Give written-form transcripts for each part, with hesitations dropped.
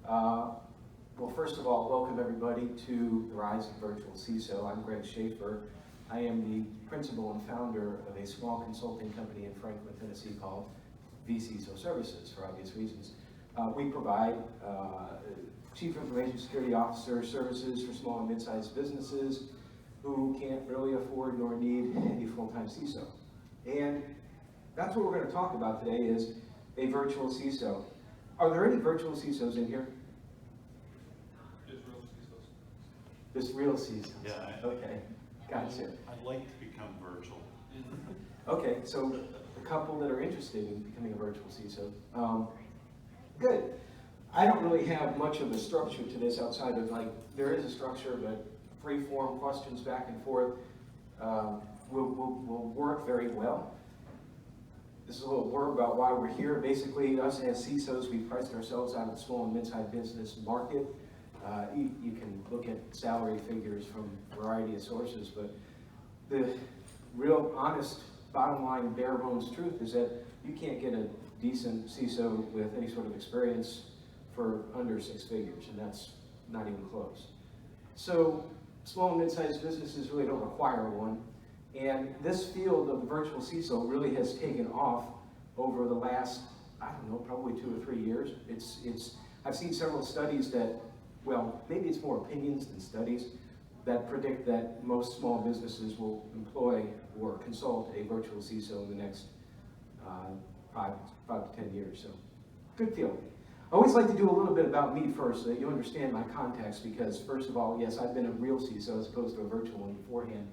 Well, first of all, welcome everybody to the Rise of Virtual CISO. I'm Greg Schaefer. I am the principal and founder of a small consulting company in Franklin, Tennessee called vCISO Services, for obvious reasons. We provide Chief Information Security Officer services for small and mid-sized businesses who can't really afford nor need a full-time CISO. And that's what we're going to talk about today is a virtual CISO. Are there any virtual CISOs in here? Just real CISOs. Yeah. Okay, gotcha. I'd like to become virtual. Okay, so a couple that are interested in becoming a virtual CISO. Good. I don't really have much of a structure to this outside of there is a structure, but free form questions back and forth will work very well. This is a little word about why we're here. Basically, us as CISOs, we've priced ourselves out of the small and mid-sized business market. You can look at salary figures from a variety of sources, but the real honest bottom line bare bones truth is that you can't get a decent CISO with any sort of experience for under 6 figures, and that's not even close. So small and mid-sized businesses really don't require one, and this field of the virtual CISO really has taken off over the last, I don't know, probably 2 or 3 years. I've seen several studies that, well, maybe it's more opinions than studies, that predict that most small businesses will employ or consult a virtual CISO in the next 5 to 10 years. So, good field. I always like to do a little bit about me first so that you understand my context because, first of all, yes, I've been a real CISO as opposed to a virtual one beforehand.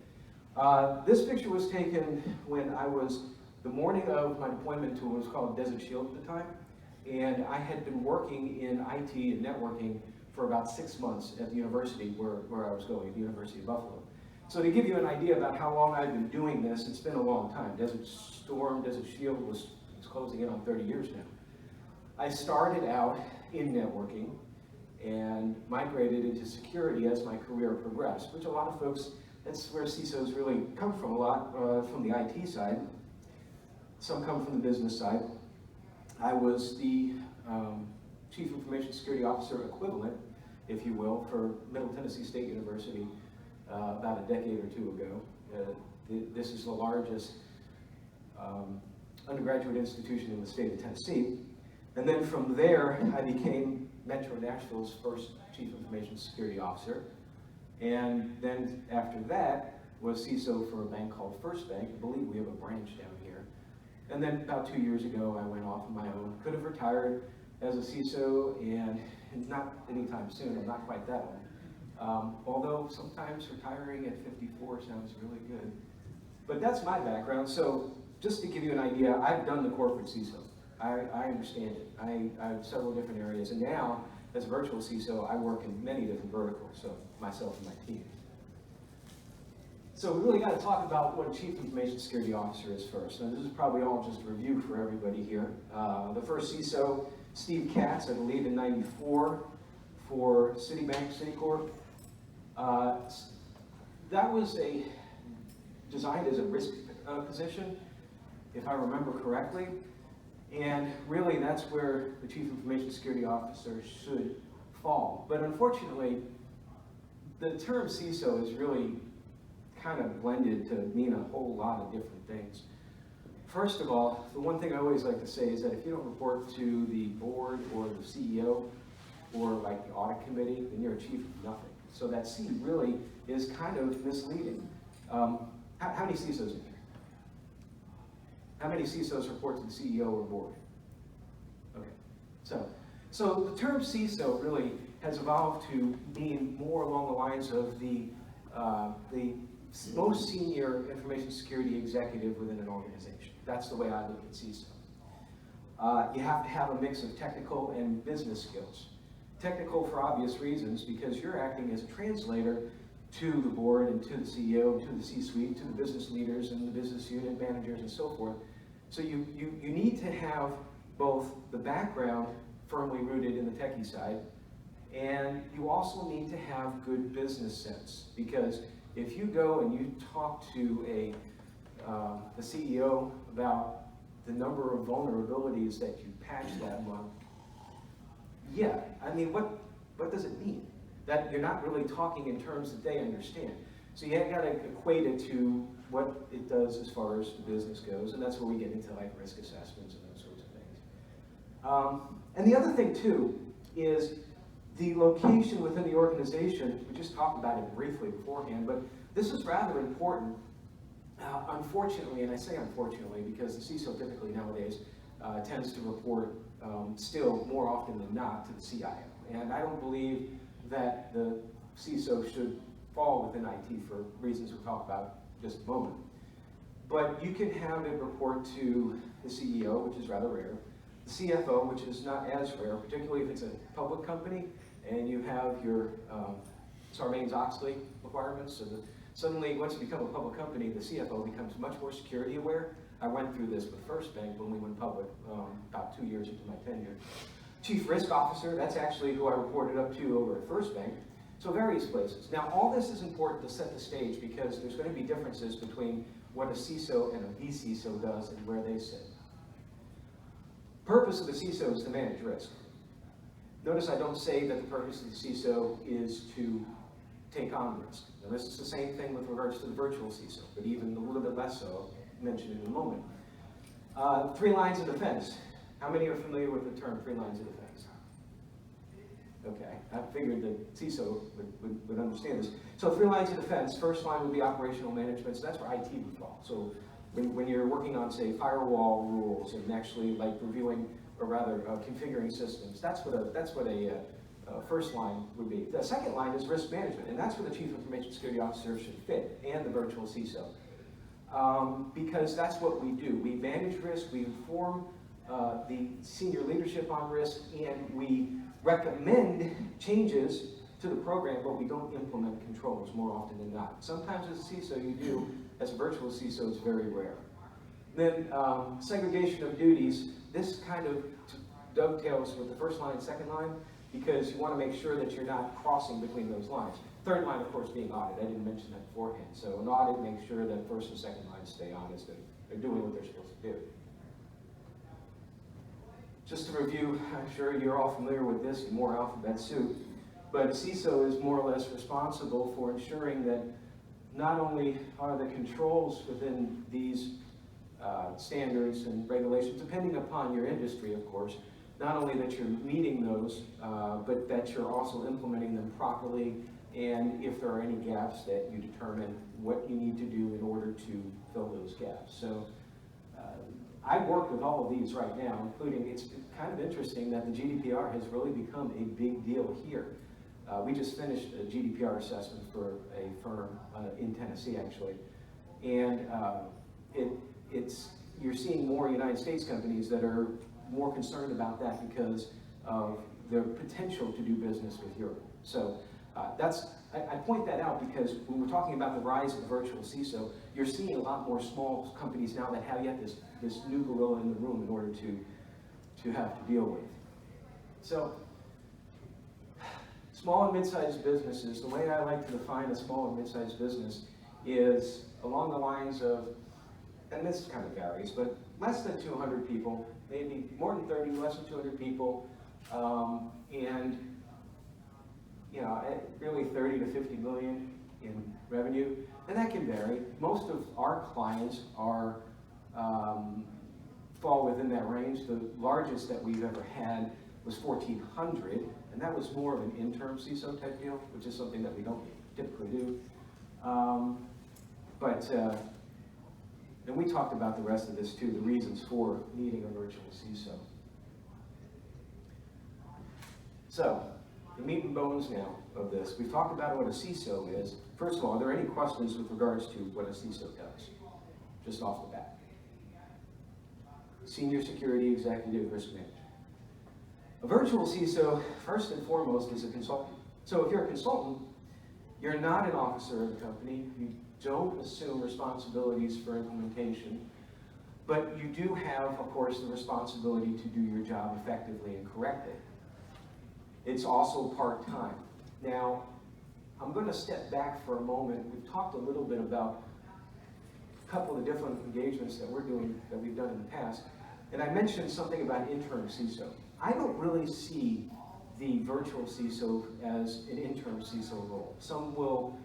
This picture was taken when I was the morning of my deployment to what was called Desert Shield at the time, and I had been working in IT and networking for about 6 months at the university where I was going, the University of Buffalo. So to give you an idea about how long I've been doing this, it's been a long time. Desert Shield was closing in on 30 years now. I started out in networking and migrated into security as my career progressed, which a lot of folks, that's where CISOs really come from a lot, from the IT side. Some come from the business side. I was the Chief Information Security Officer equivalent, if you will, for Middle Tennessee State University about a decade or 2 ago. This is the largest undergraduate institution in the state of Tennessee. And then from there, I became Metro Nashville's first Chief Information Security Officer. And then after that was CISO for a bank called First Bank. I believe we have a branch down here. And then about 2 years ago, I went off on my own. Could have retired as a CISO, and not anytime soon. I'm not quite that old. Although sometimes retiring at 54 sounds really good. But that's my background. So just to give you an idea, I've done the corporate CISO. I understand it. I have several different areas. And now, as a virtual CISO, I work in many different verticals, so myself and my team. So we really got to talk about what a Chief Information Security Officer is first. Now, this is probably all just a review for everybody here. The first CISO, Steve Katz, I believe in '94 for Citicorp. That was designed as a risk position, if I remember correctly. And really, that's where the Chief Information Security Officer should fall. But unfortunately, the term CISO is really kind of blended to mean a whole lot of different things. First of all, the one thing I always like to say is that if you don't report to the board or the CEO or like the audit committee, then you're a chief of nothing. So that C really is kind of misleading. How many CISOs in here? How many CISOs report to the CEO or board? Okay, so the term CISO really has evolved to mean more along the lines of the most senior information security executive within an organization. That's the way I look at CISO. You have to have a mix of technical and business skills. Technical for obvious reasons, because you're acting as a translator to the board and to the CEO, to the C-suite, to the business leaders and the business unit managers and so forth. So you need to have both the background firmly rooted in the techie side, and you also need to have good business sense, because if you go and you talk to the CEO about the number of vulnerabilities that you patch that month, Yeah, I mean, what does it mean? That you're not really talking in terms that they understand. So you got to equate it to what it does as far as the business goes, and that's where we get into like risk assessments and those sorts of things. And the other thing too is the location within the organization. We just talked about it briefly beforehand, but this is rather important. Unfortunately, and I say unfortunately because the CISO typically nowadays tends to report still more often than not to the CIO. And I don't believe that the CISO should fall within IT for reasons we'll talk about in just a moment. But you can have it report to the CEO, which is rather rare, the CFO, which is not as rare, particularly if it's a public company and you have your Sarbanes-Oxley requirements. So suddenly, once you become a public company, the CFO becomes much more security aware. I went through this with First Bank when we went public about 2 years into my tenure. Chief Risk Officer, that's actually who I reported up to over at First Bank. So various places. Now, all this is important to set the stage because there's going to be differences between what a CISO and a vCISO does and where they sit. Purpose of the CISO is to manage risk. Notice I don't say that the purpose of the CISO is to take on risk. Now, this is the same thing with regards to the virtual CISO, but even a little bit less so. I'll mention it in a moment. 3 lines of defense. How many are familiar with the term 3 lines of defense? Okay, I figured that CISO would understand this. So 3 lines of defense. First line would be operational management, so that's where IT would fall. So when you're working on, say, firewall rules and actually like reviewing, or rather configuring systems, that's what a first line would be. The second line is risk management, and that's where the Chief Information Security Officer should fit, and the virtual CISO. Because that's what we do. We manage risk, we inform the senior leadership on risk, and we recommend changes to the program, but we don't implement controls more often than not. Sometimes as a CISO you do, as a virtual CISO it's very rare. Then segregation of duties, this kind of dovetails with the first line and second line because you want to make sure that you're not crossing between those lines. Third line, of course, being audit. I didn't mention that beforehand. So an audit makes sure that first and second lines stay honest and they're doing what they're supposed to do. Just to review, I'm sure you're all familiar with this in more alphabet soup, but a CISO is more or less responsible for ensuring that not only are the controls within these standards and regulations, depending upon your industry, of course, not only that you're meeting those, but that you're also implementing them properly, and if there are any gaps that you determine what you need to do in order to fill those gaps. So I work with all of these right now, including, it's kind of interesting that the GDPR has really become a big deal here. We just finished a GDPR assessment for a firm in Tennessee, actually. And you're seeing more United States companies that are more concerned about that because of their potential to do business with Europe. So I point that out because when we're talking about the rise of the virtual CISO, you're seeing a lot more small companies now that have yet this new gorilla in the room in order to have to deal with. So, small and mid-sized businesses, the way I like to define a small and mid-sized business is along the lines of, and this kind of varies, but less than 200 people, maybe more than 30, less than 200 people, and really 30 to 50 million in revenue, and that can vary. Most of our clients are fall within that range. The largest that we've ever had was 1,400, and that was more of an interim CISO type deal, which is something that we don't typically do. And we talked about the rest of this too, the reasons for needing a virtual CISO. So, the meat and bones now of this. We've talked about what a CISO is. First of all, are there any questions with regards to what a CISO does? Just off the bat. Senior Security Executive Risk Manager. A virtual CISO, first and foremost, is a consultant. So if you're a consultant, you're not an officer of the company. You don't assume responsibilities for implementation, but you do have, of course, the responsibility to do your job effectively and correctly. It's also part-time. Now, I'm going to step back for a moment. We've talked a little bit about a couple of different engagements that we're doing, that we've done in the past, and I mentioned something about interim CISO. I don't really see the virtual CISO as an interim CISO role. Some will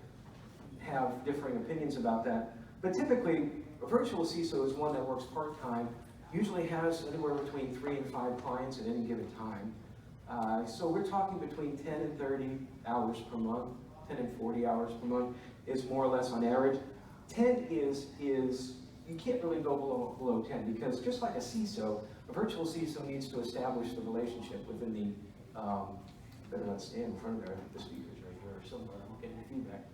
have differing opinions about that, but typically a virtual CISO is one that works part-time, usually has anywhere between 3 and 5 clients at any given time. So we're talking between 10 and 30 hours per month, 10 and 40 hours per month is more or less on average. 10 is you can't really go below 10, because just like a CISO, a virtual CISO needs to establish the relationship within the, better not stand in front of the speakers right here or somewhere, I'm getting feedback.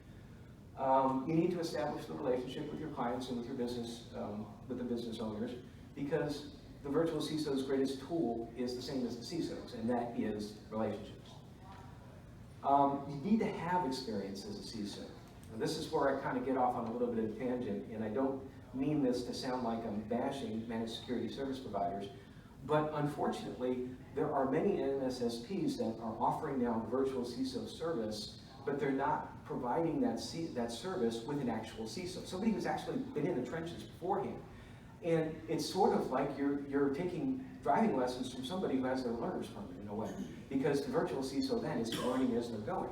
You need to establish the relationship with your clients and with your business, with the business owners, because the virtual CISO's greatest tool is the same as the CISO's, and that is relationships. You need to have experience as a CISO. And this is where I kind of get off on a little bit of a tangent, and I don't mean this to sound like I'm bashing managed security service providers, but unfortunately, there are many MSSPs that are offering now virtual CISO service, but they're not providing that service with an actual CISO, somebody who's actually been in the trenches beforehand. And it's sort of like you're taking driving lessons from somebody who has their learner's permit in a way, because the virtual CISO then is learning as they're going.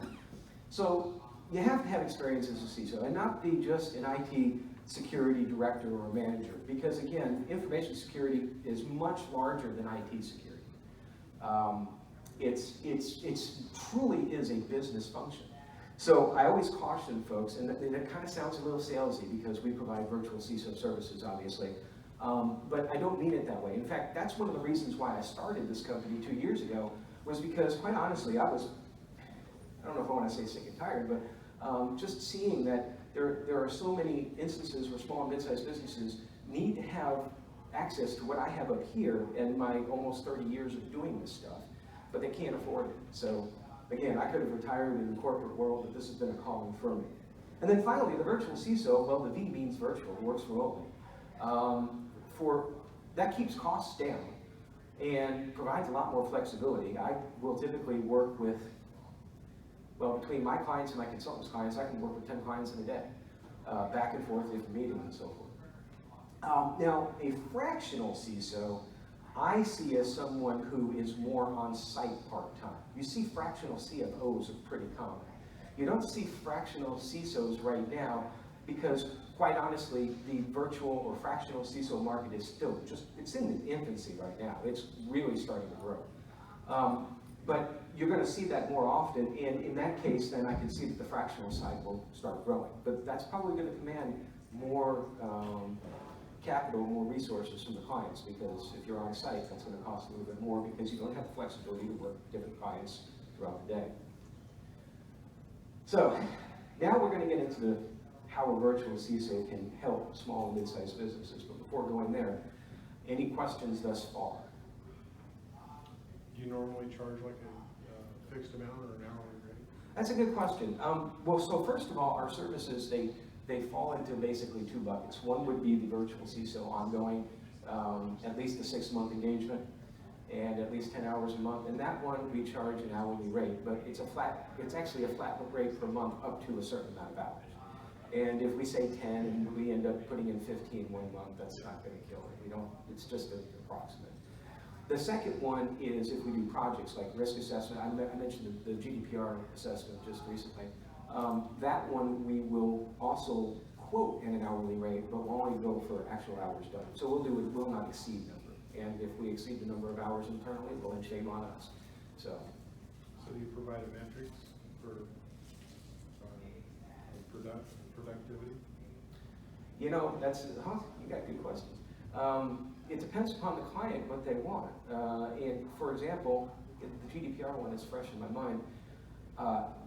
So you have to have experience as a CISO and not be just an IT security director or a manager, because again, information security is much larger than IT security. It's truly is a business function. So I always caution folks, and that kind of sounds a little salesy because we provide virtual CISO services, obviously, but I don't mean it that way. In fact, that's one of the reasons why I started this company 2 years ago, was because, quite honestly, I don't know if I want to say sick and tired, but just seeing that there are so many instances where small and mid-sized businesses need to have access to what I have up here in my almost 30 years of doing this stuff, but they can't afford it. So again, I could have retired in the corporate world, but this has been a calling for me. And then finally, the virtual CISO, well, the V means virtual, it works remotely. That keeps costs down and provides a lot more flexibility. I will typically work with, well, between my clients and my consultants' clients, I can work with 10 clients in a day, back and forth, different meetings and so forth. Now, a fractional CISO, I see as someone who is more on-site part-time. You see fractional CFOs are pretty common. You don't see fractional CISOs right now because, quite honestly, the virtual or fractional CISO market is still it's in the infancy right now. It's really starting to grow. But you're going to see that more often, and in that case, then I can see that the fractional side will start growing. But that's probably going to command more capital, more resources from the clients, because if you're on site, that's going to cost a little bit more because you don't have the flexibility to work with different clients throughout the day. So now we're going to get into how a virtual CISO can help small and mid-sized businesses. But before going there, any questions thus far? Do you normally charge like a fixed amount or an hourly rate? That's a good question. Well, so first of all, our services, they fall into basically 2 buckets. One would be the virtual CISO ongoing, at least a 6-month engagement, and at least 10 hours a month. And that one we charge an hourly rate, but it's actually a flat rate per month up to a certain amount of hours. And if we say 10 and we end up putting in 15 one month, that's not going to kill it. It's just an approximate. The second one is if we do projects like risk assessment. I mentioned the GDPR assessment just recently. That one we will also quote in an hourly rate, but we'll only go for actual hours done. So we'll do it, will not exceed number. And if we exceed the number of hours internally, well, then shame on us. So do you provide a metrics for productivity? you got good questions. It depends upon the client, what they want. And for example, the GDPR one is fresh in my mind.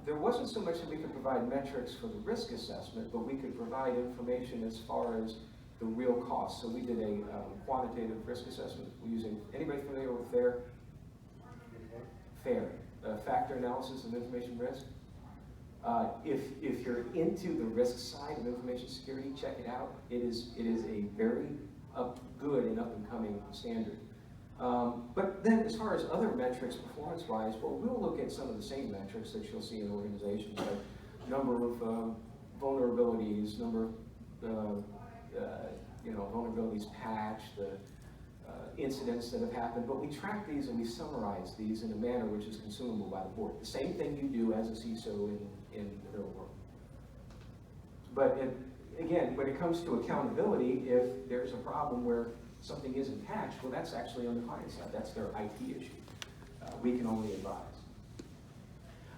There wasn't so much that we could provide metrics for the risk assessment, but we could provide information as far as the real cost. So we did a quantitative risk assessment using, anybody familiar with FAIR? FAIR, factor analysis of information risk. If you're into the risk side of information security, check it out. It is a very good and up-and-coming standard. But then as far as other metrics performance-wise, well, we'll look at some of the same metrics that you'll see in organizations, like number of vulnerabilities, number of vulnerabilities patched, incidents that have happened, but we track these and we summarize these in a manner which is consumable by the board. The same thing you do as a CISO in the real world. But again, when it comes to accountability, if there's a problem where something isn't patched, well, that's actually on the client side. That's their IT issue. We can only advise.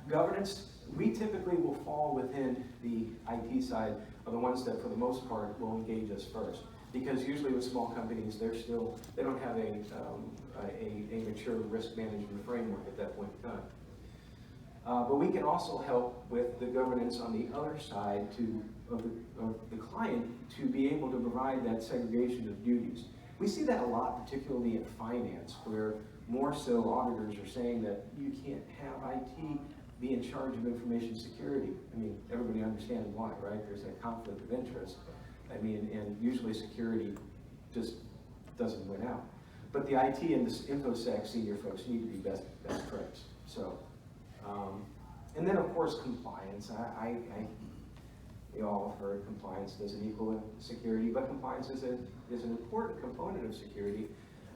Governance, we typically will fall within the IT side are the ones that, for the most part, will engage us first. Because usually with small companies, they don't have a mature risk management framework at that point in time. But we can also help with the governance on the other side of the client to be able to provide that segregation of duties. We see that a lot, particularly in finance, where more so auditors are saying that you can't have IT be in charge of information security. I mean, everybody understands why, right? There's a conflict of interest. I mean, and usually security just doesn't win out. But the IT and the InfoSec senior folks need to be best friends. So, and then of course compliance. We all have heard compliance doesn't equal security, but compliance is an important component of security.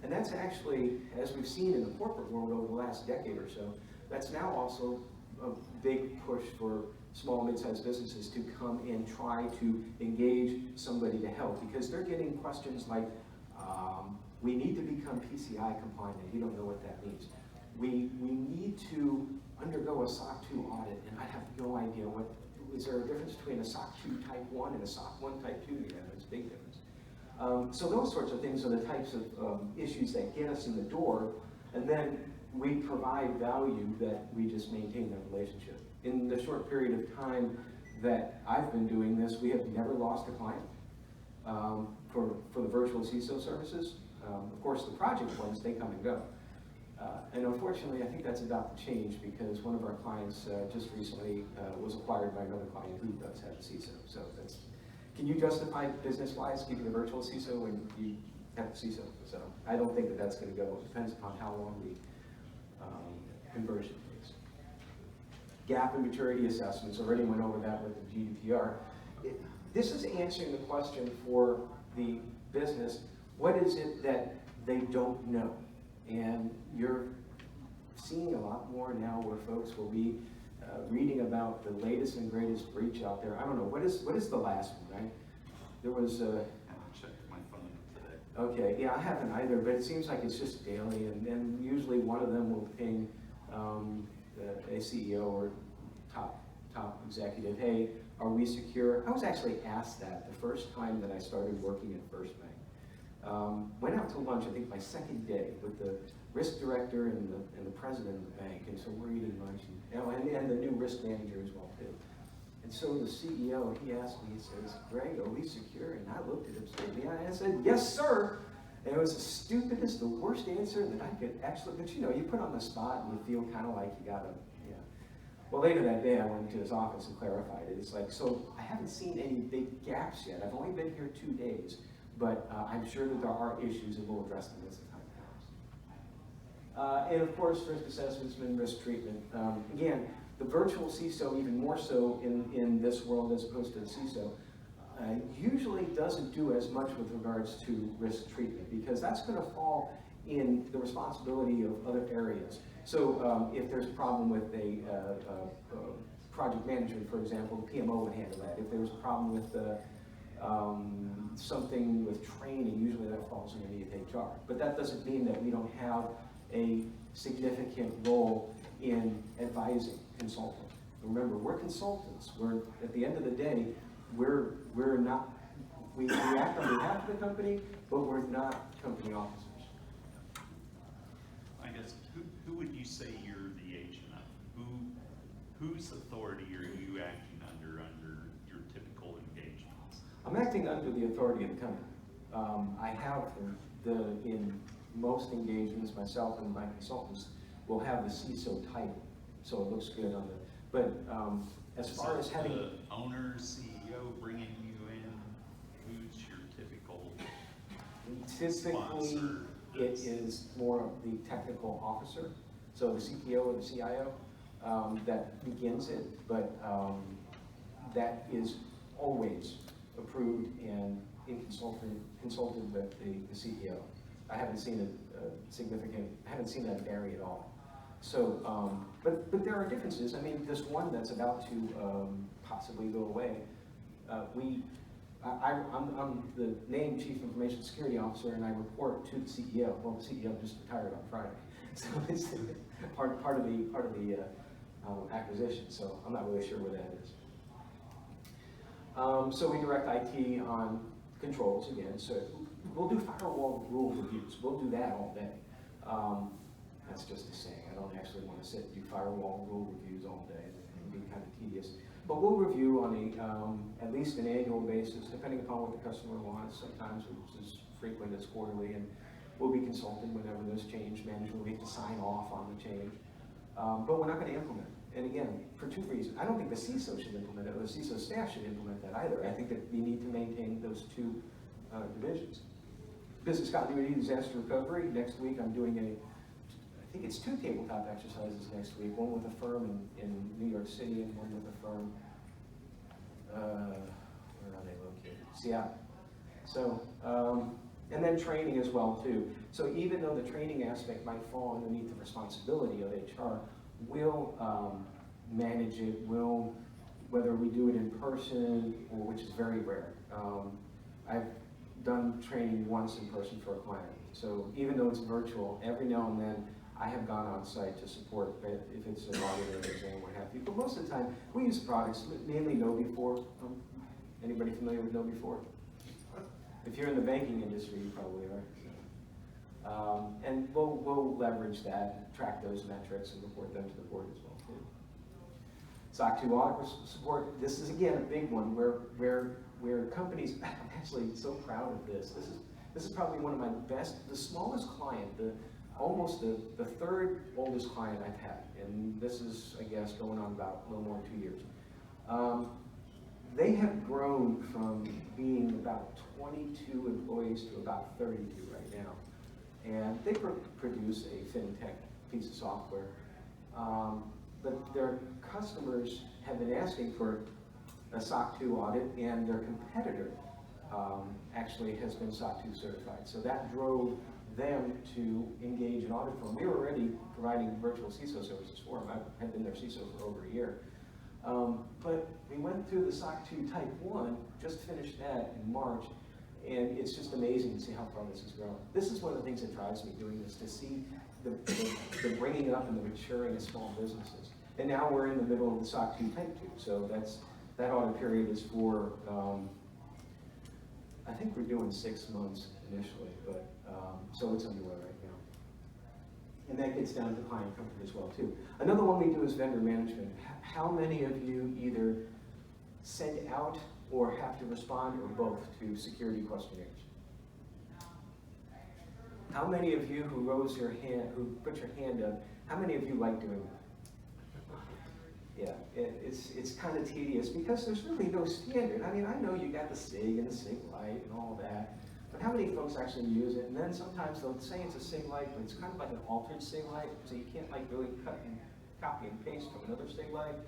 And that's actually, as we've seen in the corporate world over the last decade or so, that's now also a big push for small and mid-sized businesses to come and try to engage somebody to help, because they're getting questions like, we need to become PCI compliant, and you don't know what that means. We need to undergo a SOC 2 audit, and I have no idea is there a difference between a SOC 2 type 1 and a SOC 1 type 2? Yeah, there's a big difference. So those sorts of things are the types of issues that get us in the door, and then we provide value that we just maintain that relationship. In the short period of time that I've been doing this, we have never lost a client for the virtual CISO services. Of course, the project ones, they come and go. And unfortunately, I think that's about to change, because one of our clients just recently was acquired by another client who does have a CISO. So that's, can you justify business-wise keeping a virtual CISO when you have a CISO? So I don't think that that's going to go. It depends upon how long the conversion takes. Gap and maturity assessments, already went over that with the GDPR. This is answering the question for the business, what is it that they don't know? And you're seeing a lot more now where folks will be reading about the latest and greatest breach out there. I don't know, what is the last one, right? There was I haven't checked my phone today. Okay, yeah, I haven't either, but it seems like it's just daily, and usually one of them will ping a CEO or top executive, hey, are we secure? I was actually asked that the first time that I started working at First Bank. Went out to lunch, I think my second day, with the risk director and the president of the bank, and so we're eating lunch, and the new risk manager as well too. And so the CEO, he asked me, he says, Greg, are we secure? And I looked at him straight in the eye and I said, yes, sir. And it was the stupidest, the worst answer that I could actually, but you know, you put on the spot and you feel kind of like you gotta, yeah. Well, later that day I went into his office and clarified it. It's like, so I haven't seen any big gaps yet. I've only been here 2 days, but I'm sure that there are issues and we'll address them as the time comes. And of course, risk assessments and risk treatment. Again, the virtual CISO, even more so in this world as opposed to the CISO, usually doesn't do as much with regards to risk treatment, because that's going to fall in the responsibility of other areas. So if there's a problem with a project management, for example, the PMO would handle that. If there's a problem with something with training, usually that falls underneath HR. But that doesn't mean that we don't have a significant role in advising, consulting. Remember, we're consultants. We're, at the end of the day, we're not, we act on behalf of the company, but we're not company officers. I guess, who would you say you're the agent of? Whose authority are you acting under your typical engagements? I'm acting under the authority of the company. I have in most engagements, myself and my consultants will have the CISO title, so it looks good on the, but as far as having the owner, CEO bringing you in, who's your typical typically sponsor? It is more of the technical officer, so the CTO or the CIO that begins it, but that is always approved and consulted with the CEO. I haven't seen I haven't seen that vary at all. So, but there are differences. I mean, this one that's about to possibly go away, I'm the named Chief Information Security Officer, and I report to the CEO. Well, the CEO just retired on Friday, so it's part of the acquisition. So I'm not really sure where that is. So we direct IT on controls again. So we'll do firewall rule reviews. We'll do that all day. That's just a saying. I don't actually want to sit and do firewall rule reviews all day. It can be kind of tedious. But we'll review on at least an annual basis, depending upon what the customer wants. Sometimes it's as frequent as quarterly, and we'll be consulted whenever there's change management. We have to sign off on the change. But we're not going to implement. And again, for two reasons. I don't think the CISO should implement it, or the CISO staff should implement that either. I think that we need to maintain those two divisions. Business continuity, disaster recovery. Next week I'm doing I think it's 2 tabletop exercises next week, one with a firm in New York City and one with a firm, where are they located? Seattle. So, and then training as well too. So even though the training aspect might fall underneath the responsibility of HR, we'll manage it, whether we do it in person, or which is very rare. I've done training once in person for a client. So even though it's virtual, every now and then I have gone on site to support if it's an auditor exam or what have you. But most of the time, we use products, mainly KnowBe4. Anybody familiar with KnowBe4? If you're in the banking industry, you probably are. And we'll leverage that, track those metrics, and report them to the board as well too. SOC 2 audit support. This is again a big one where companies. I'm actually so proud of this. This is probably one of my best. The smallest client, almost the third oldest client I've had, and this is, I guess, going on about a little more than 2 years. They have grown from being about 22 employees to about 32 right now. And they produce a fintech piece of software. But their customers have been asking for a SOC 2 audit, and their competitor actually has been SOC 2 certified. So that drove them to engage an audit firm. We were already providing virtual CISO services for them. I had been their CISO for over a year. But we went through the SOC 2 Type 1, just finished that in March, and it's just amazing to see how far this has grown. This is one of the things that drives me doing this, to see the bringing up and the maturing of small businesses. And now we're in the middle of the SOC 2 Type 2, so that audit period is for, I think we're doing 6 months initially, but so it's underway right now. And that gets down to client comfort as well too. Another one we do is vendor management. How many of you either send out or have to respond, or both, to security questionnaires? How many of you who put your hand up, how many of you like doing that? Yeah, it's kind of tedious because there's really no standard. I mean, I know you got the SIG and the SIG-Lite and all that, but how many folks actually use it? And then sometimes they'll say it's a SIG-Lite, but it's kind of like an altered SIG-Lite, so you can't like really cut and copy and paste from another SIG-Lite.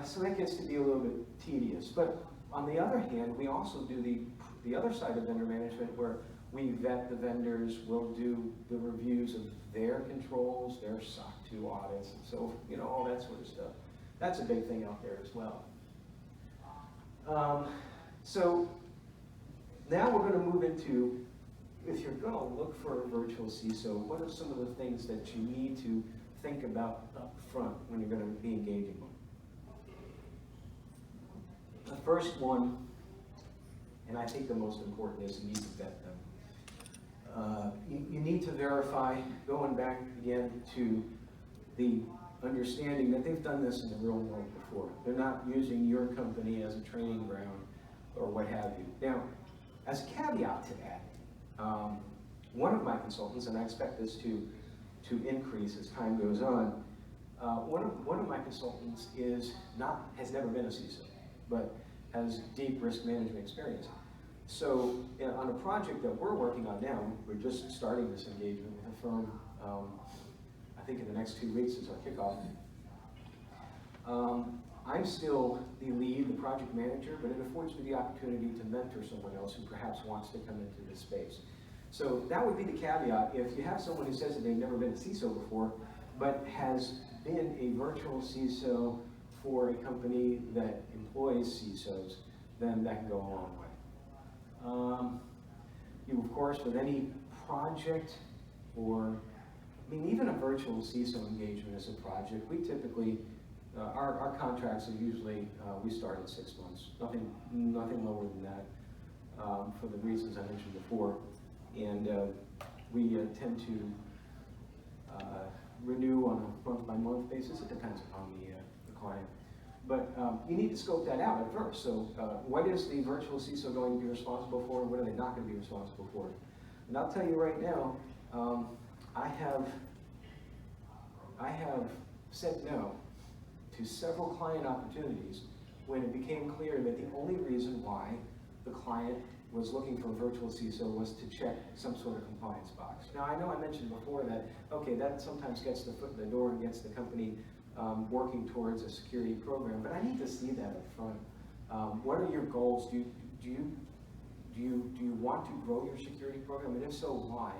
So that gets to be a little bit tedious. But on the other hand, we also do the other side of vendor management, where we vet the vendors, we'll do the reviews of their controls, their SOC 2 audits, and so, all that sort of stuff. That's a big thing out there as well. So now we're going to move into, if you're going to look for a virtual CISO, what are some of the things that you need to think about up front when you're going to be engaging them? The first one, and I think the most important, is you need to vet them. You need to verify, going back again to the understanding that they've done this in the real world before. They're not using your company as a training ground or what have you. Now, as a caveat to that, one of my consultants, and I expect this to increase as time goes on, one of my consultants has never been a CISO, but has deep risk management experience. So on a project that we're working on now, we're just starting this engagement with a firm, I think in the next 2 weeks is our kickoff. I'm still the lead, the project manager, but it affords me the opportunity to mentor someone else who perhaps wants to come into this space. So that would be the caveat. If you have someone who says that they've never been a CISO before, but has been a virtual CISO for a company that employs CISOs, then that can go a long way. You, of course, with any project or, I mean, even a virtual CISO engagement is a project. We typically, our contracts are usually, we start at 6 months, nothing lower than that, for the reasons I mentioned before. And we tend to renew on a month-by-month basis. It depends upon the client. But you need to scope that out at first. So what is the virtual CISO going to be responsible for, and what are they not going to be responsible for? And I'll tell you right now, I have said no to several client opportunities when it became clear that the only reason why the client was looking for a virtual CISO was to check some sort of compliance box. Now, I know I mentioned before that, okay, that sometimes gets the foot in the door and gets the company working towards a security program, but I need to see that up front. What are your goals? Do you want to grow your security program, and if so, why?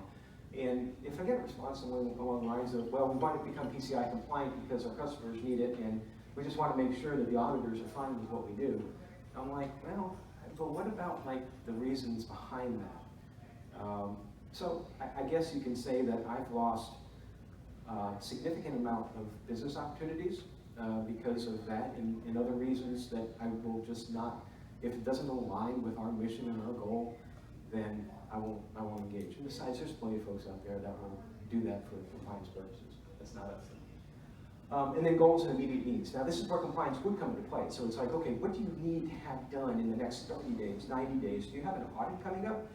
And if I get a response along the lines of, well, we want to become PCI compliant because our customers need it, and we just want to make sure that the auditors are fine with what we do, I'm like, well, but what about like the reasons behind that? So I guess you can say that I've lost a significant amount of business opportunities because of that, and other reasons that I will just not, if it doesn't align with our mission and our goal, then I won't engage. And besides, there's plenty of folks out there that will do that for compliance purposes. That's not us. And then goals and immediate needs. Now, this is where compliance would come into play. So it's like, okay, what do you need to have done in the next 30 days, 90 days? Do you have an audit coming up?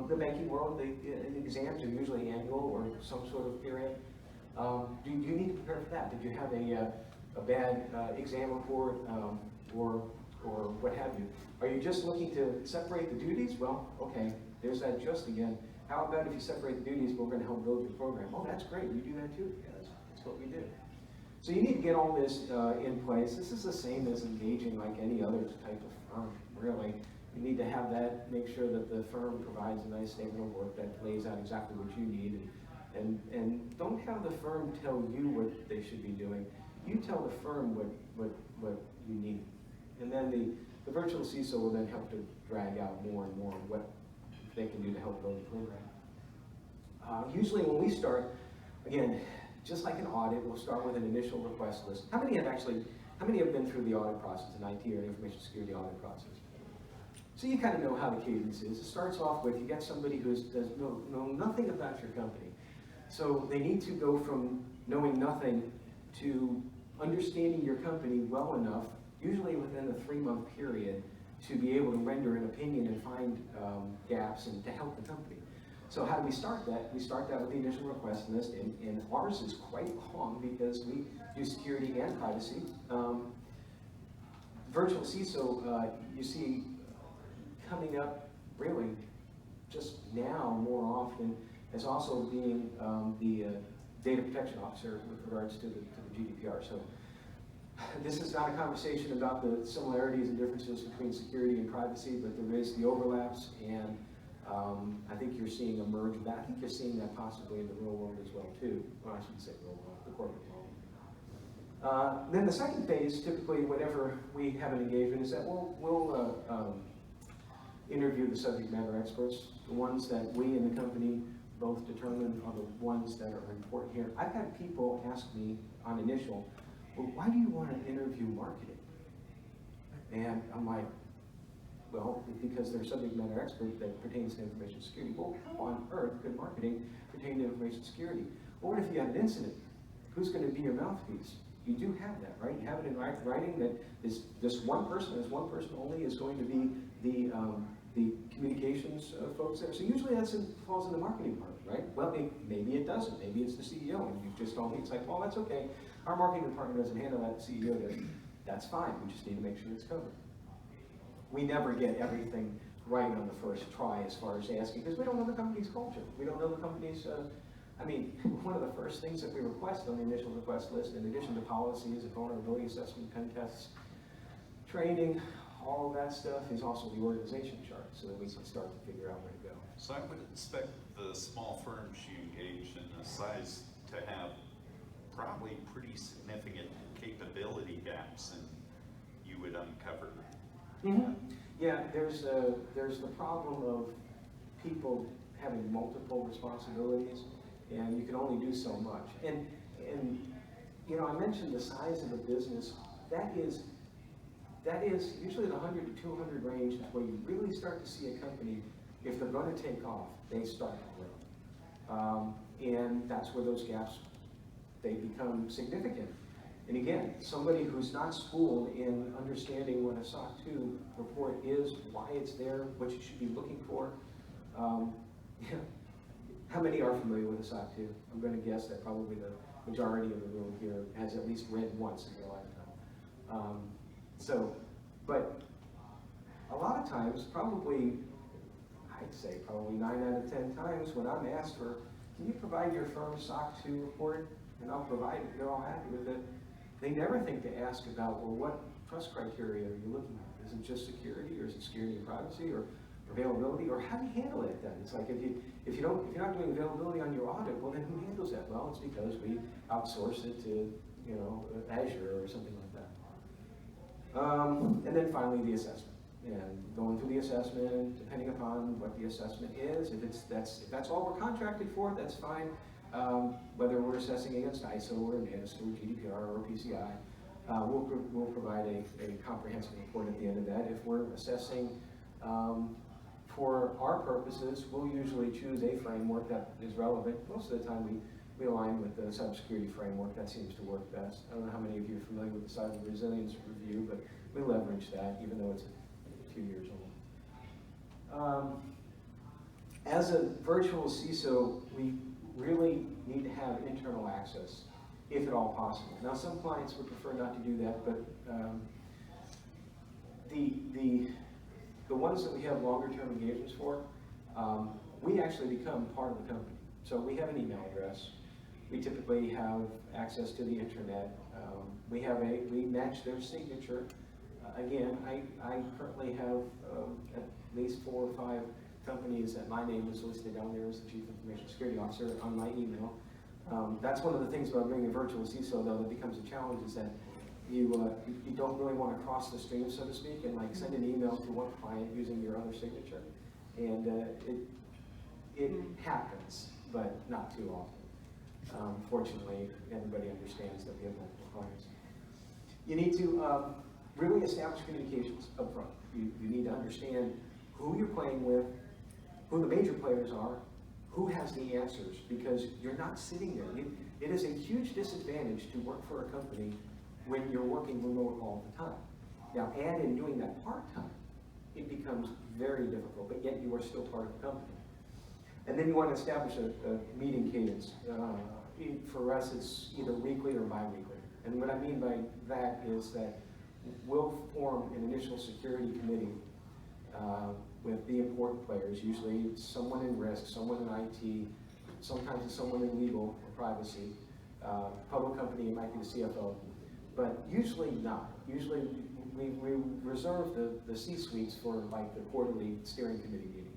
The banking world, the exams are usually annual or some sort of period. Do you need to prepare for that? Did you have a bad exam report or what have you? Are you just looking to separate the duties? Well, okay, there's that just again. How about if you separate the duties, we're going to help build your program? Oh, that's great. You do that too. Yeah, that's what we do. So you need to get all this in place. This is the same as engaging like any other type of firm, really. You need to have that, make sure that the firm provides a nice statement of work that lays out exactly what you need. And don't have the firm tell you what they should be doing. You tell the firm what you need. And then the virtual CISO will then help to drag out more and more what they can do to help build the program. Usually when we start, again, just like an audit, we'll start with an initial request list. How many have been through the audit process, an IT or an information security audit process? So you kind of know how the cadence is. It starts off with, you get somebody who does know nothing about your company. So they need to go from knowing nothing to understanding your company well enough, usually within a 3-month period, to be able to render an opinion and find gaps and to help the company. So how do we start that? We start that with the initial request list, and ours is quite long because we do security and privacy. Virtual CISO, you see coming up really just now more often as also being the data protection officer with regards to the GDPR. So this is not a conversation about the similarities and differences between security and privacy, but there is the overlaps, and I think you're seeing a merge of that. I think you're seeing that possibly in the real world as well too. Well, I shouldn't say real world, the corporate world. Then the second phase, typically whenever we have an engagement, is that we'll interview the subject matter experts, the ones that we in the company both determine are the ones that are important here. I've had people ask me on initial, well, why do you want to interview marketing? And I'm like, well, because they're subject matter expert that pertains to information security. Well, how on earth could marketing pertain to information security? Well, what if you have an incident? Who's going to be your mouthpiece? You do have that, right? You have it in writing that is this one person only is going to be the communications folks there. So usually that falls in the marketing part, right? Well, maybe it doesn't. Maybe it's the CEO, and you just told me, it's like, well, that's okay. Our marketing department doesn't handle that, the CEO does. That's fine. We just need to make sure it's covered. We never get everything right on the first try as far as asking, because we don't know the company's culture. We don't know the company's, I mean, one of the first things that we request on the initial request list, in addition to policies and vulnerability assessment, pen tests, training, all of that stuff, is also the organization chart, so that we can start to figure out where to go. So I would expect the small firms you engage in a size to have probably pretty significant capability gaps, and you would uncover. Mm-hmm. Yeah, there's the problem of people having multiple responsibilities, and you can only do so much. And you know, I mentioned the size of a business. That is usually the 100 to 200 range is where you really start to see a company, if they're going to take off, they start to grow. And that's where those gaps, they become significant. And again, somebody who's not schooled in understanding what a SOC 2 report is, why it's there, what you should be looking for. How many are familiar with a SOC 2? I'm going to guess that probably the majority of the room here has at least read once in their lifetime. But a lot of times, probably, I'd say probably 9 out of 10 times when I'm asked for, can you provide your firm's SOC 2 report? And I'll provide it, they're all happy with it. They never think to ask about, well, what trust criteria are you looking at? Is it just security, or is it security and privacy, or availability, or how do you handle it then? It's like if you're not doing availability on your audit, well then who handles that? Well, it's because we outsource it to, you know, Azure or something like that. And then finally the assessment. And going through the assessment, depending upon what the assessment is, if that's all we're contracted for, that's fine. Whether we're assessing against ISO or NIST or GDPR or PCI, we'll provide a comprehensive report at the end of that. If we're assessing for our purposes, we'll usually choose a framework that is relevant. Most of the time we align with the cybersecurity framework. That seems to work best. I don't know how many of you are familiar with the Cyber Resilience Review, but we leverage that even though it's a few years old. As a virtual CISO, we really need to have internal access, if at all possible. Now, some clients would prefer not to do that, but the ones that we have longer term engagements for, we actually become part of the company. So we have an email address. We typically have access to the internet. We match their signature. Again, I currently have at least 4 or 5 companies that my name is listed down there as the Chief Information Security Officer on my email. That's one of the things about being a virtual CISO, though, that becomes a challenge, is that you don't really want to cross the stream, so to speak, and like send an email to one client using your other signature. And it happens, but not too often. Fortunately, everybody understands that we have multiple clients. You need to really establish communications up front. You need to understand who you're playing with, who the major players are, who has the answers, because you're not sitting there. It is a huge disadvantage to work for a company when you're working remote all the time. Now, add in doing that part-time, it becomes very difficult, but yet you are still part of the company. And then you want to establish a meeting cadence. For us, it's either weekly or bi-weekly. And what I mean by that is that we'll form an initial security committee with the important players. Usually it's someone in risk, someone in IT, sometimes it's someone in legal or privacy. Public company, it might be the CFO, but usually not. Usually we reserve the C-suites for like the quarterly steering committee meeting.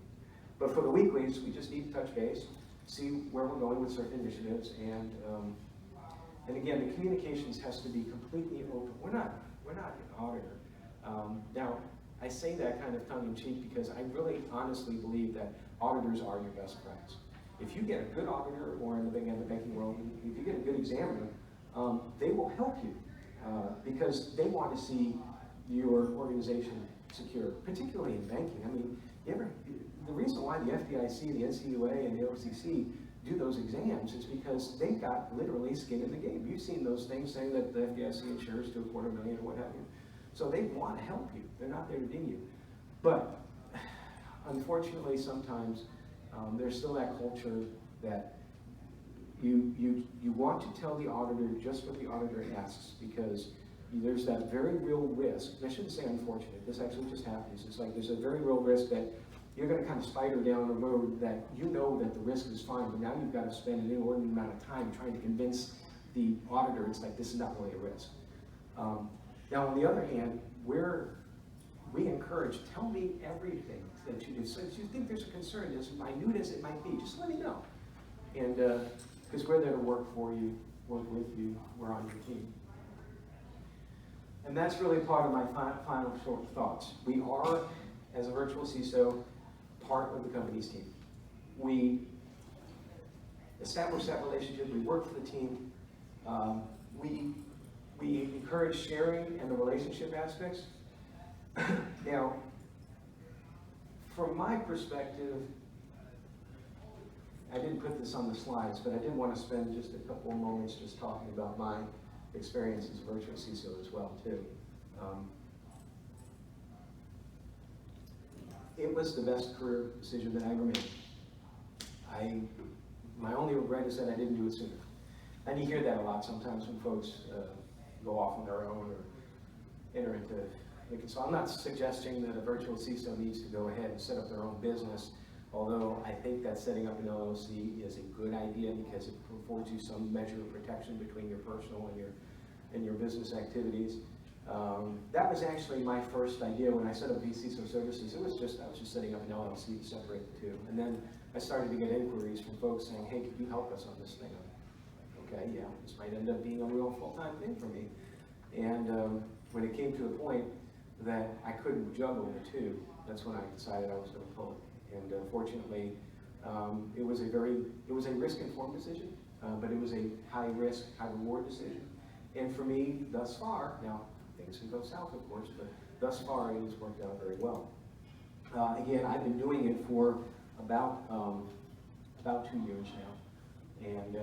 But for the weeklies, we just need to touch base, see where we're going with certain initiatives, and again, the communications has to be completely open. We're not an auditor. Now, I say that kind of tongue-in-cheek because I really honestly believe that auditors are your best friends. If you get a good auditor, or in the banking world, if you get a good examiner, they will help you because they want to see your organization secure, particularly in banking. I mean, the reason why the FDIC, the NCUA, and the OCC do those exams is because they've got literally skin in the game. You've seen those things saying that the FDIC insures to $250,000 or what have you. So they want to help you. They're not there to ding you. But unfortunately, sometimes there's still that culture that you want to tell the auditor just what the auditor asks, because there's that very real risk. I shouldn't say unfortunate. This actually just happens. It's like there's a very real risk that you're going to kind of spider down a road that you know that the risk is fine, but now you've got to spend an inordinate amount of time trying to convince the auditor it's like this is not really a risk. Now, on the other hand, we encourage, tell me everything that you do. So if you think there's a concern, as minute as it might be, just let me know. And because we're there to work for you, work with you, we're on your team. And that's really part of my final short thoughts. We are, as a virtual CISO, part of the company's team. We establish that relationship, we work for the team, we encourage sharing and the relationship aspects. Now, from my perspective, I didn't put this on the slides, but I did want to spend just a couple of moments just talking about my experience as a virtual CISO as well, too. It was the best career decision that I ever made. My only regret is that I didn't do it sooner. And you hear that a lot sometimes when folks go off on their own or enter into it. So I'm not suggesting that a virtual CISO needs to go ahead and set up their own business, although I think that setting up an LLC is a good idea because it affords you some measure of protection between your personal and your business activities. That was actually my first idea when I set up vCISO services. I was just setting up an LLC to separate the two. And then I started to get inquiries from folks saying, hey, could you help us on this thing? Okay, yeah, this might end up being a real full-time thing for me. And when it came to a point that I couldn't juggle the two, that's when I decided I was going to pull it. And fortunately, it was a risk-informed decision, but it was a high-risk, high-reward decision. And for me, thus far, now things can go south, of course, but thus far it has worked out very well. Again, I've been doing it for about 2 years now, and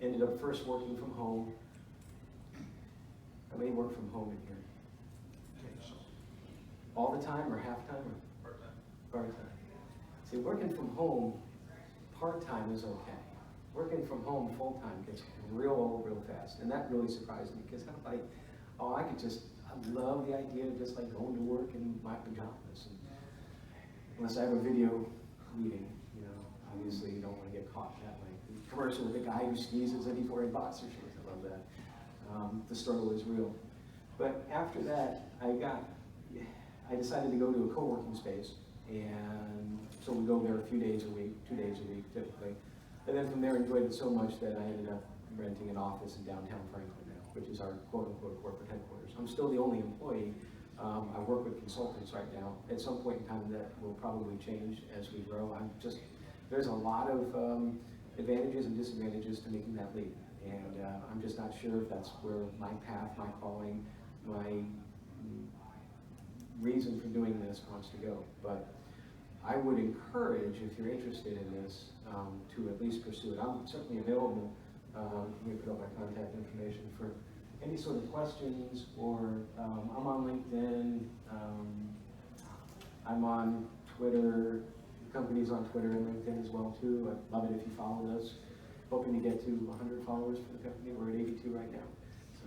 ended up first working from home. I may work from home in here. All the time or half time or part-time? Part-time. See, working from home part-time is okay. Working from home full-time gets real old real fast, and that really surprised me because I'm like, oh, I love the idea of just like going to work in my pajamas. And unless I have a video meeting, you know, obviously you don't want to get caught that way. The commercial with the guy who sneezes and he's wearing boxer shorts, I love that. The struggle is real. But after that, I decided to go to a co-working space, and so we go there a few days a week, 2 days a week typically. And then from there enjoyed it so much that I ended up renting an office in downtown Franklin now, which is our quote-unquote corporate headquarters. I'm still the only employee. I work with consultants right now. At some point in time that will probably change as we grow. There's a lot of advantages and disadvantages to making that leap. And I'm just not sure if that's where my path, my calling, my reason for doing this wants to go. But I would encourage, if you're interested in this, to at least pursue it. I'm certainly available. Let me put up my contact information for any sort of questions, or I'm on LinkedIn, I'm on Twitter, the company's on Twitter and LinkedIn as well too. I'd love it if you followed us. Hoping to get to 100 followers for the company. We're at 82 right now. So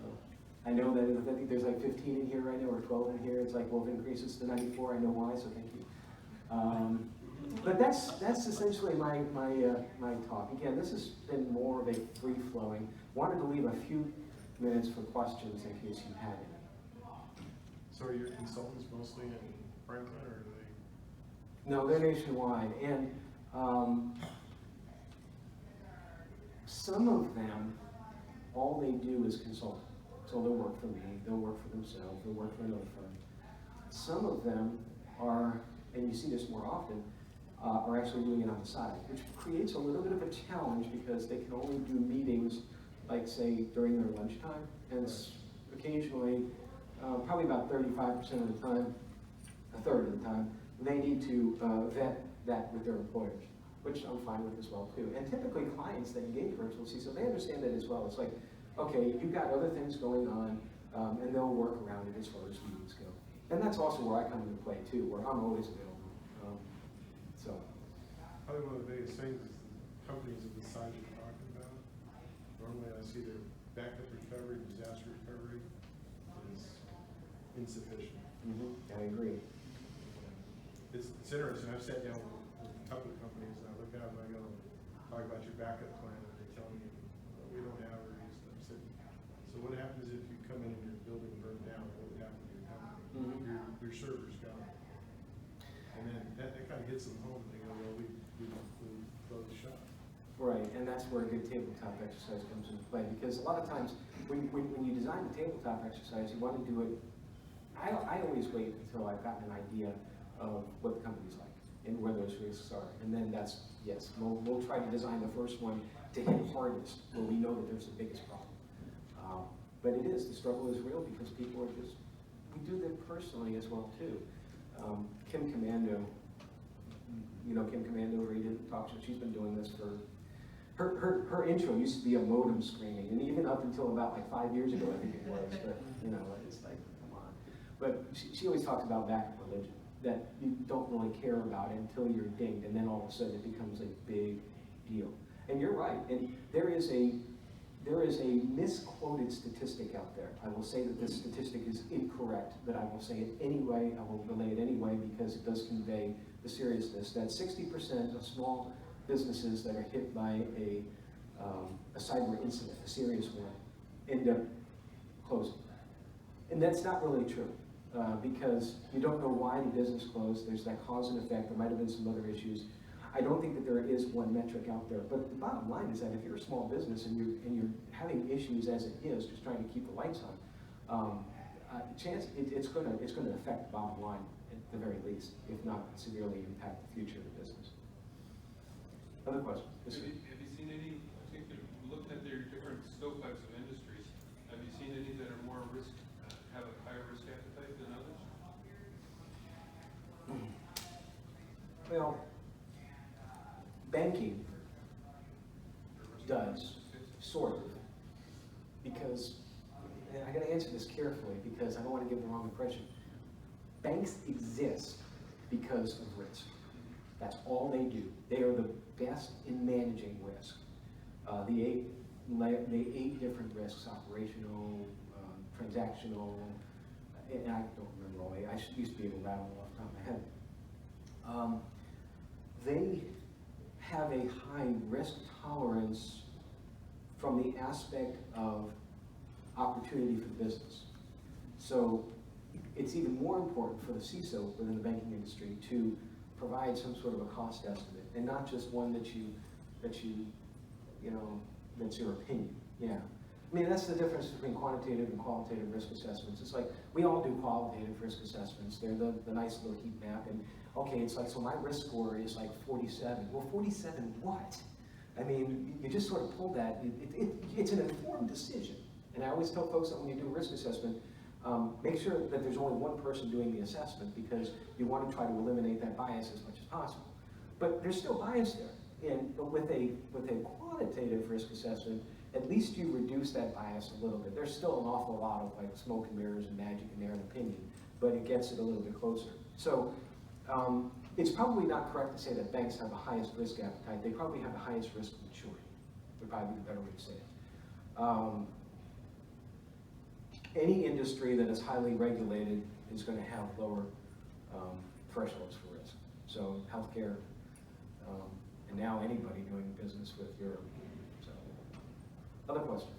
I know that I think there's like 15 in here right now, or 12 in here. It's like, well, if it increases to 94, I know why, so thank you. But that's essentially my talk. Again, this has been more of a free-flowing. Wanted to leave a few minutes for questions in case you had any. So are your consultants mostly in Franklin, or are they? No, they're nationwide. And some of them, all they do is consult. So they'll work for me, they'll work for themselves, they'll work for another firm. Some of them are, and you see this more often, are actually doing it on the side, which creates a little bit of a challenge because they can only do meetings, like say, during their lunchtime. And occasionally, probably about 35% of the time, a third of the time, they need to vet that with their employers, which I'm fine with as well too. And typically clients that engage virtual CISO, they understand that as well. It's like, okay, you've got other things going on, and they'll work around it as far as meetings go. And that's also where I come into play too, where I'm always available. Probably one of the biggest things is the companies of the size you're talking about. Normally I see their backup recovery, disaster recovery is insufficient. I agree. It's interesting. I've sat down with a couple of companies and I look at them and I go, talk about your backup plan, and they tell me, we don't have or use them. So what happens if you come in and your building burned down? What would happen to your company? your server's gone. And then that kind of hits them home, they go, well, we close the shop. Right, and that's where a good tabletop exercise comes into play, because a lot of times, when you design the tabletop exercise, you want to do it, I always wait until I've gotten an idea of what the company's like, and where those risks are, and then that's, yes, we'll try to design the first one to hit hardest, where we know that there's the biggest problem. But it is, the struggle is real, because people are just, we do that personally as well, too. Kim Commando, you know Kim Commando, Rita talks, she's been doing this for, her intro used to be a modem screaming, and even up until about like 5 years ago, I think it was, but you know, it's like, come on. But she always talks about backup religion, that you don't really care about it until you're dinged, and then all of a sudden it becomes a big deal. And you're right, and there is a misquoted statistic out there. I will say that this statistic is incorrect, but I will say it anyway, I will relay it anyway, because it does convey the seriousness, that 60% of small businesses that are hit by a cyber incident, a serious one, end up closing. And that's not really true, because you don't know why the business closed. There's that cause and effect. There might have been some other issues. I don't think that there is one metric out there, but the bottom line is that if you're a small business and you're having issues as it is, just trying to keep the lights on, it's going to affect the bottom line at the very least, if not severely impact the future of the business. Other questions? Have you seen any particular, looking at their different stovepipes of industries, have you seen any that are more risk, have a higher risk appetite than others? Well, banking does, sort of, because, and I got to answer this carefully because I don't want to give the wrong impression. Banks exist because of risk. That's all they do. They are the best in managing risk. The eight different risks: operational, transactional, and I don't remember all eight. I used to be able to rattle them off the top of my head. They have a high risk tolerance from the aspect of opportunity for the business. So it's even more important for the CISO within the banking industry to provide some sort of a cost estimate, and not just one that's your opinion. Yeah. I mean, that's the difference between quantitative and qualitative risk assessments. It's like, we all do qualitative risk assessments. They're the nice little heat map, and okay, it's like, so my risk score is like 47. Well, 47 what? I mean, you just sort of pull that. It's an informed decision. And I always tell folks that when you do a risk assessment, make sure that there's only one person doing the assessment, because you want to try to eliminate that bias as much as possible. But there's still bias there. But with a quantitative risk assessment, at least you reduce that bias a little bit. There's still an awful lot of like smoke and mirrors and magic in there and opinion, but it gets it a little bit closer. So it's probably not correct to say that banks have the highest risk appetite. They probably have the highest risk maturity, would probably be the better way to say it. Any industry that is highly regulated is going to have lower thresholds for risk. So healthcare, and now anybody doing business with Europe. So, other questions?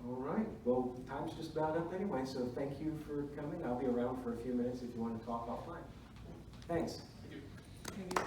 All right, well, time's just about up anyway, so thank you for coming. I'll be around for a few minutes if you want to talk offline. Thanks. Thank you. Thank you.